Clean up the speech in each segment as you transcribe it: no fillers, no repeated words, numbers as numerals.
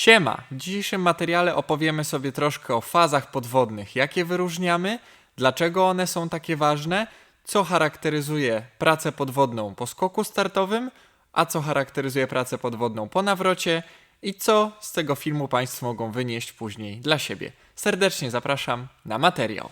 Siema! W dzisiejszym materiale opowiemy sobie troszkę o fazach podwodnych, jakie wyróżniamy, dlaczego one są takie ważne, co charakteryzuje pracę podwodną po skoku startowym, a co charakteryzuje pracę podwodną po nawrocie i co z tego filmu Państwo mogą wynieść później dla siebie. Serdecznie zapraszam na materiał.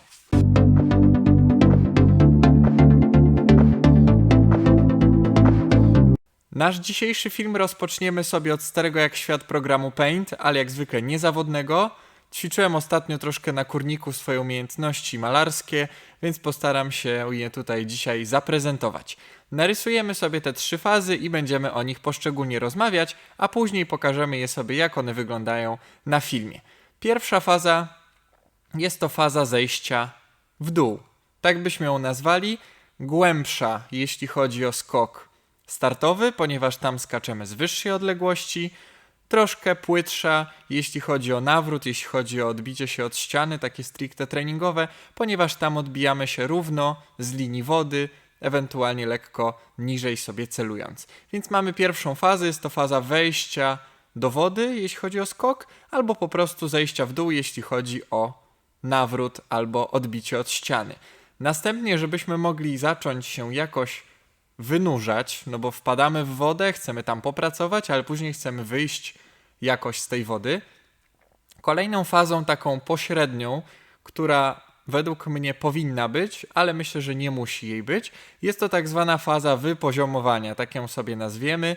Nasz dzisiejszy film rozpoczniemy sobie od starego jak świat programu Paint, ale jak zwykle niezawodnego. Ćwiczyłem ostatnio troszkę na kurniku swoje umiejętności malarskie, więc postaram się je tutaj dzisiaj zaprezentować. Narysujemy sobie te 3 fazy i będziemy o nich poszczególnie rozmawiać, a później pokażemy je sobie, jak one wyglądają na filmie. Pierwsza faza jest to faza zejścia w dół. Tak byśmy ją nazwali. Głębsza, jeśli chodzi o skok startowy, ponieważ tam skaczemy z wyższej odległości, troszkę płytsza, jeśli chodzi o nawrót, jeśli chodzi o odbicie się od ściany, takie stricte treningowe, ponieważ tam odbijamy się równo z linii wody, ewentualnie lekko niżej sobie celując. Więc mamy pierwszą fazę, jest to faza wejścia do wody, jeśli chodzi o skok, albo po prostu zejścia w dół, jeśli chodzi o nawrót albo odbicie od ściany. Następnie, żebyśmy mogli zacząć się jakoś wynurzać, no bo wpadamy w wodę, chcemy tam popracować, ale później chcemy wyjść jakoś z tej wody. Kolejną fazą taką pośrednią, która według mnie powinna być, ale myślę, że nie musi jej być, jest to tak zwana faza wypoziomowania, tak ją sobie nazwiemy.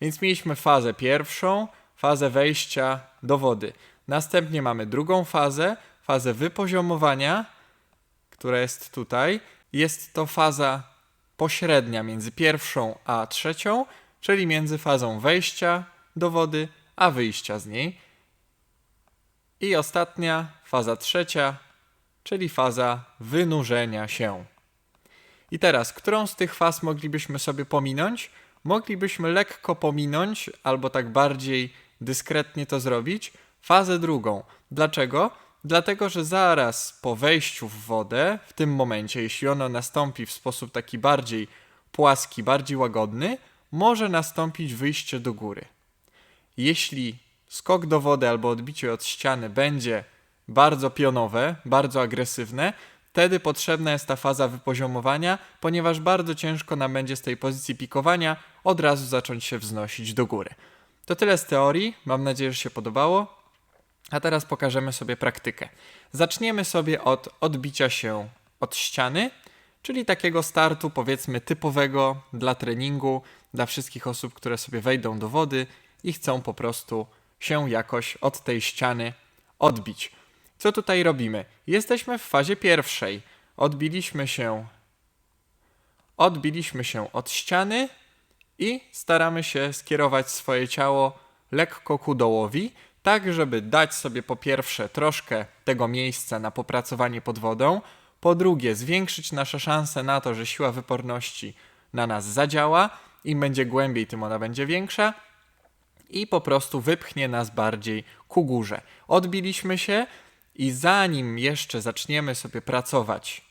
Więc mieliśmy fazę pierwszą, fazę wejścia do wody. Następnie mamy drugą fazę wypoziomowania, która jest tutaj. Jest to faza pośrednia między pierwszą a trzecią, czyli między fazą wejścia do wody a wyjścia z niej. I ostatnia, faza trzecia, czyli faza wynurzenia się. I teraz, którą z tych faz moglibyśmy sobie pominąć? Moglibyśmy lekko pominąć, albo tak bardziej dyskretnie to zrobić, fazę drugą. Dlaczego? Dlatego, że zaraz po wejściu w wodę, w tym momencie, jeśli ono nastąpi w sposób taki bardziej płaski, bardziej łagodny, może nastąpić wyjście do góry. Jeśli skok do wody albo odbicie od ściany będzie bardzo pionowe, bardzo agresywne, wtedy potrzebna jest ta faza wypoziomowania, ponieważ bardzo ciężko nam będzie z tej pozycji pikowania od razu zacząć się wznosić do góry. To tyle z teorii, mam nadzieję, że się podobało. A teraz pokażemy sobie praktykę. Zaczniemy sobie od odbicia się od ściany, czyli takiego startu powiedzmy typowego dla treningu, dla wszystkich osób, które sobie wejdą do wody i chcą po prostu się jakoś od tej ściany odbić. Co tutaj robimy? Jesteśmy w fazie pierwszej. Odbiliśmy się od ściany i staramy się skierować swoje ciało lekko ku dołowi, tak żeby dać sobie po pierwsze troszkę tego miejsca na popracowanie pod wodą, po drugie zwiększyć nasze szanse na to, że siła wyporności na nas zadziała, im będzie głębiej, tym ona będzie większa i po prostu wypchnie nas bardziej ku górze. Odbiliśmy się i zanim jeszcze zaczniemy sobie pracować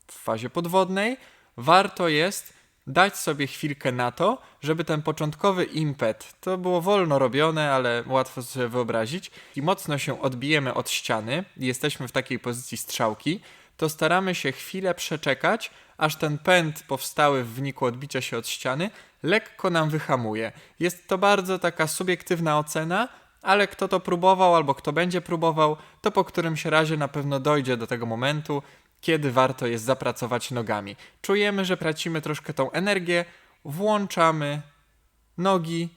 w fazie podwodnej, warto jest dać sobie chwilkę na to, żeby ten początkowy impet, to było wolno robione, ale łatwo sobie wyobrazić, i mocno się odbijemy od ściany i jesteśmy w takiej pozycji strzałki, to staramy się chwilę przeczekać, aż ten pęd powstały w wyniku odbicia się od ściany lekko nam wyhamuje. Jest to bardzo taka subiektywna ocena, ale kto to próbował albo kto będzie próbował, to po którymś razie na pewno dojdzie do tego momentu, kiedy warto jest zapracować nogami. Czujemy, że tracimy troszkę tą energię, włączamy nogi,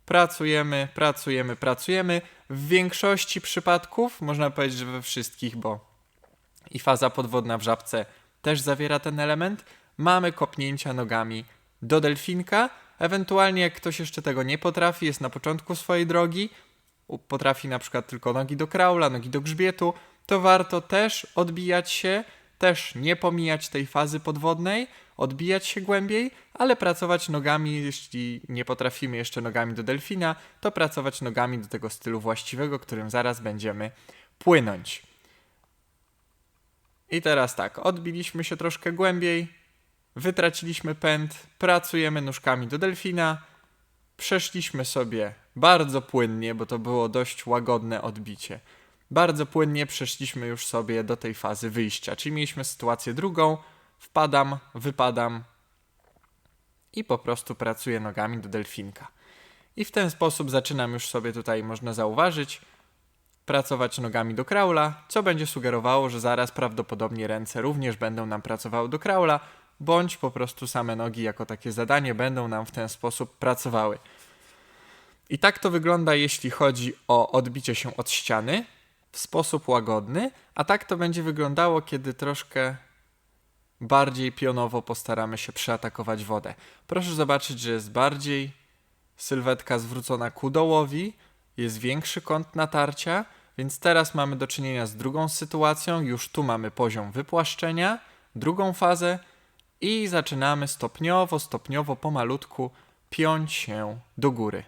pracujemy. W większości przypadków, można powiedzieć, że we wszystkich, bo i faza podwodna w żabce też zawiera ten element, mamy kopnięcia nogami do delfinka. Ewentualnie jak ktoś jeszcze tego nie potrafi, jest na początku swojej drogi, potrafi na przykład tylko nogi do kraula, nogi do grzbietu, to warto też odbijać się, też nie pomijać tej fazy podwodnej, odbijać się głębiej, ale pracować nogami, jeśli nie potrafimy jeszcze nogami do delfina, to pracować nogami do tego stylu właściwego, którym zaraz będziemy płynąć. I teraz tak, odbiliśmy się troszkę głębiej, wytraciliśmy pęd, pracujemy nóżkami do delfina, przeszliśmy sobie bardzo płynnie, bo to było dość łagodne odbicie. Bardzo płynnie przeszliśmy już sobie do tej fazy wyjścia, czyli mieliśmy sytuację drugą, wpadam, wypadam i po prostu pracuję nogami do delfinka. I w ten sposób zaczynam już sobie tutaj, można zauważyć, pracować nogami do kraula, co będzie sugerowało, że zaraz prawdopodobnie ręce również będą nam pracowały do kraula, bądź po prostu same nogi jako takie zadanie będą nam w ten sposób pracowały. I tak to wygląda, jeśli chodzi o odbicie się od ściany w sposób łagodny, a tak to będzie wyglądało, kiedy troszkę bardziej pionowo postaramy się przeatakować wodę. Proszę zobaczyć, że jest bardziej sylwetka zwrócona ku dołowi, jest większy kąt natarcia, więc teraz mamy do czynienia z drugą sytuacją, już tu mamy poziom wypłaszczenia, drugą fazę i zaczynamy stopniowo, pomalutku piąć się do góry.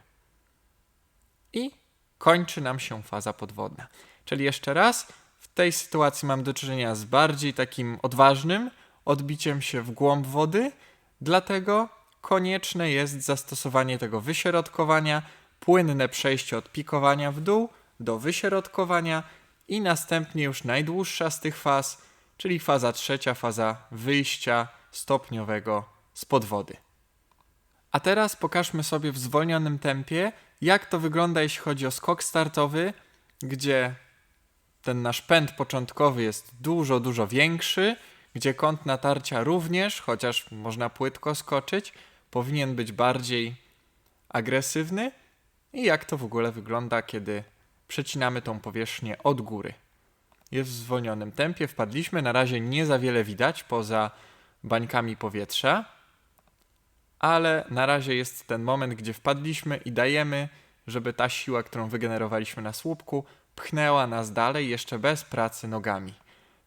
I kończy nam się faza podwodna. Czyli jeszcze raz, w tej sytuacji mam do czynienia z bardziej takim odważnym odbiciem się w głąb wody, dlatego konieczne jest zastosowanie tego wyśrodkowania, płynne przejście od pikowania w dół do wyśrodkowania i następnie już najdłuższa z tych faz, czyli faza trzecia, faza wyjścia stopniowego spod wody. A teraz pokażmy sobie w zwolnionym tempie, jak to wygląda, jeśli chodzi o skok startowy, gdzie ten nasz pęd początkowy jest dużo większy, gdzie kąt natarcia również, chociaż można płytko skoczyć, powinien być bardziej agresywny i jak to w ogóle wygląda, kiedy przecinamy tą powierzchnię od góry. Jest w zwolnionym tempie, wpadliśmy, na razie nie za wiele widać poza bańkami powietrza, ale na razie jest ten moment, gdzie wpadliśmy i dajemy, żeby ta siła, którą wygenerowaliśmy na słupku, pchnęła nas dalej jeszcze bez pracy nogami.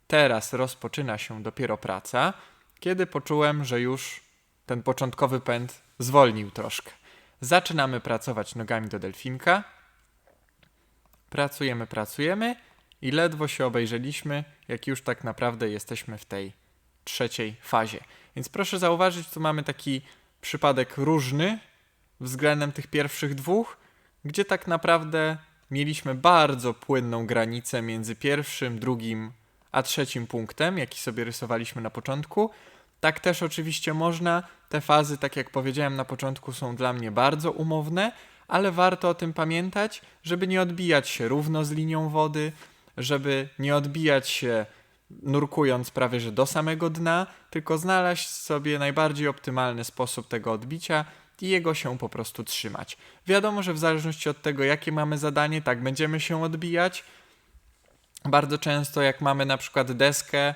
Teraz rozpoczyna się dopiero praca, kiedy poczułem, że już ten początkowy pęd zwolnił troszkę. Zaczynamy pracować nogami do delfinka. Pracujemy i ledwo się obejrzeliśmy, jak już tak naprawdę jesteśmy w tej trzeciej fazie. Więc proszę zauważyć, tu mamy taki przypadek różny względem tych pierwszych dwóch, gdzie tak naprawdę mieliśmy bardzo płynną granicę między pierwszym, drugim a trzecim punktem, jaki sobie rysowaliśmy na początku. Tak też oczywiście można. Te fazy, tak jak powiedziałem na początku, są dla mnie bardzo umowne, ale warto o tym pamiętać, żeby nie odbijać się równo z linią wody, żeby nie odbijać się nurkując prawie że do samego dna, tylko znaleźć sobie najbardziej optymalny sposób tego odbicia i jego się po prostu trzymać. Wiadomo, że w zależności od tego, jakie mamy zadanie, tak będziemy się odbijać. Bardzo często jak mamy na przykład deskę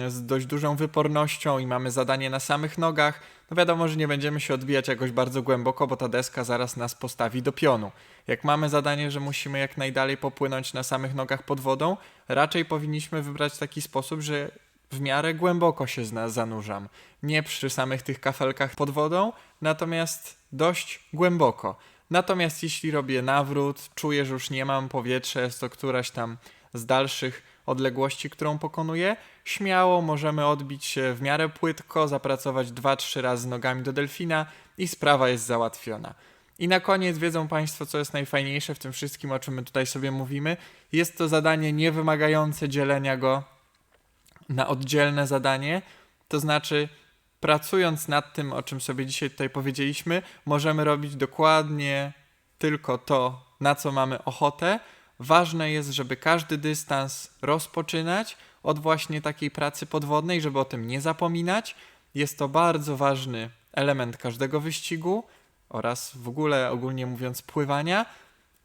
z dość dużą wypornością i mamy zadanie na samych nogach, no wiadomo, że nie będziemy się odbijać jakoś bardzo głęboko, bo ta deska zaraz nas postawi do pionu. Jak mamy zadanie, że musimy jak najdalej popłynąć na samych nogach pod wodą, raczej powinniśmy wybrać taki sposób, że w miarę głęboko się zanurzam. Nie przy samych tych kafelkach pod wodą, natomiast dość głęboko. Natomiast jeśli robię nawrót, czuję, że już nie mam powietrza, jest to któraś tam z dalszych odległości, którą pokonuję, śmiało możemy odbić się w miarę płytko, zapracować 2-3 razy nogami do delfina i sprawa jest załatwiona. I na koniec wiedzą Państwo, co jest najfajniejsze w tym wszystkim, o czym my tutaj sobie mówimy. Jest to zadanie niewymagające dzielenia go na oddzielne zadanie, to znaczy pracując nad tym, o czym sobie dzisiaj tutaj powiedzieliśmy, możemy robić dokładnie tylko to, na co mamy ochotę. Ważne jest, żeby każdy dystans rozpoczynać od właśnie takiej pracy podwodnej, żeby o tym nie zapominać. Jest to bardzo ważny element każdego wyścigu oraz w ogóle, ogólnie mówiąc, pływania.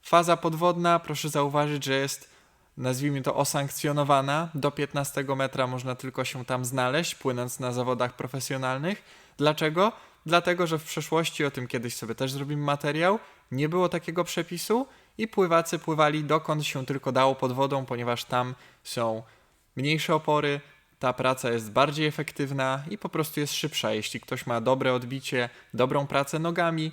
Faza podwodna, proszę zauważyć, że jest, nazwijmy to, osankcjonowana. Do 15 metra można tylko się tam znaleźć, płynąc na zawodach profesjonalnych. Dlaczego? Dlatego, że w przeszłości, o tym kiedyś sobie też zrobimy materiał, nie było takiego przepisu i pływacy pływali dokąd się tylko dało pod wodą, ponieważ tam są mniejsze opory, ta praca jest bardziej efektywna i po prostu jest szybsza. Jeśli ktoś ma dobre odbicie, dobrą pracę nogami,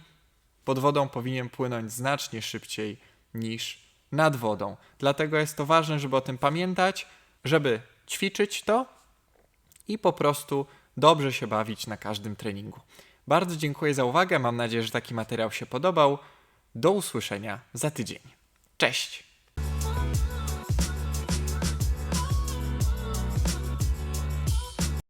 pod wodą powinien płynąć znacznie szybciej niż nad wodą. Dlatego jest to ważne, żeby o tym pamiętać, żeby ćwiczyć to i po prostu dobrze się bawić na każdym treningu. Bardzo dziękuję za uwagę, mam nadzieję, że taki materiał się podobał. Do usłyszenia za tydzień. Cześć!